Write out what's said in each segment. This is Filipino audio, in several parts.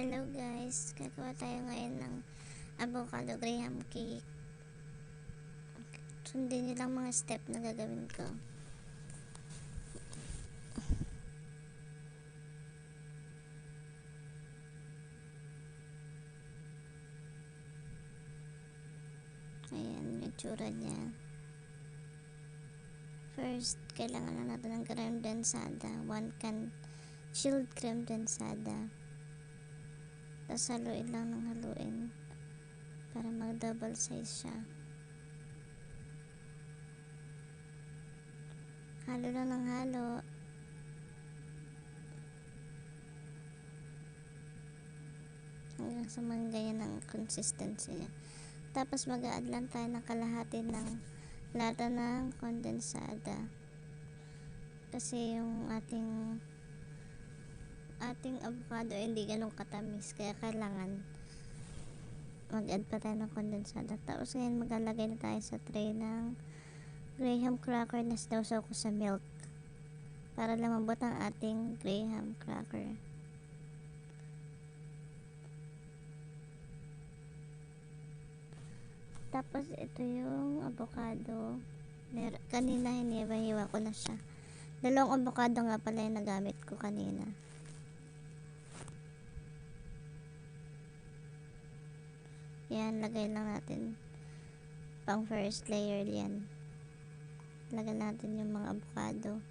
Hello guys, gagawa tayo ngayon ng avocado graham cake. Sundin nyo lang mga step na gagawin ko. Ayan yung tsura niya. First, kailangan na natin ng creme densada, 1 can chilled creme densada. Tapos haluin lang ng haluin para mag double size siya. Halo lang ng halo. Hanggang sa mga ganyan ang consistency niya. Tapos mag-a-add lang tayo ng kalahati ng lata ng kondensada. Kasi yung ating avocado hindi ganun katamis. Kaya kailangan mag-add pa tayo ng kondensada. Tapos ngayon maglalagay na tayo sa tray ng graham cracker na sinawsaw ko sa milk. Para lumambot ang ating graham cracker. Tapos ito yung avocado. Kanina hiniwa ko na siya. Dalawang avocado nga pala yung nagamit ko kanina. Yan, lagay lang natin pang first layer yan. Lagay natin yung mga avocado.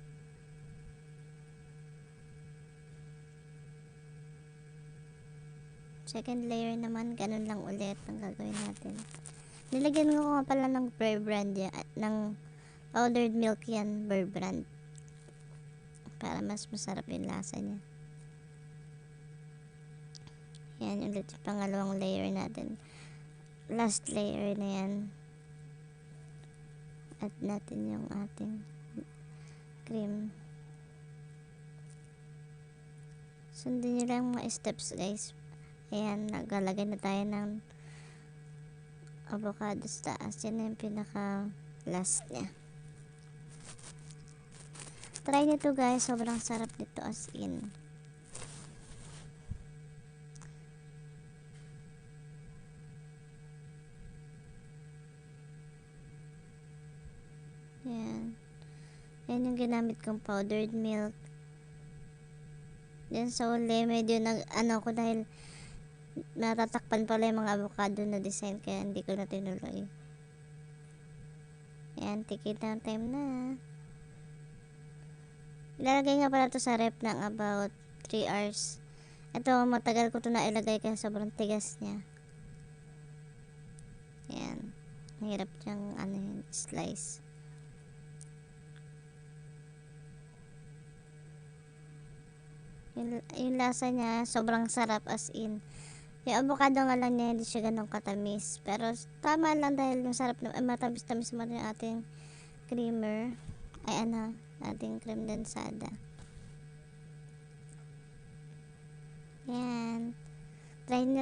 Second layer naman, ganun lang ulit ang gagawin natin. Nilagyan ko nga pala ng Bear Brand yan, ng powdered milk yan, Bear Brand. Para mas masarap yung lasa niya. Yan ulit yung pangalawang layer natin. Last layer na yan. Add natin yung ating cream. Sundin nyo lang mga steps guys. Ayan, naglalagay na tayo ng avocado sa taas. Yan na yung pinaka last niya. Try nito guys, sobrang sarap nito as in. Yan. Yan yung ginamit kong powdered milk. Yan sa uli, medyo ko dahil natatakpan pala yung mga avocado na design kaya hindi ko na tinuloy. Yan, tikit na time na. Ilalagay nga pala to sa rep ng about 3 hours. Ito, matagal ko to na ilagay kasi sobrang tigas niya. Yan. Hirap siyang slice. Yung lasa niya, sobrang sarap as in. Yung avocado nga lang niya, hindi siya ganun katamis. Pero tama lang dahil yung sarap na matamis-tamis mo yung ating creamer. Ating creme densada. Yan. Try nyo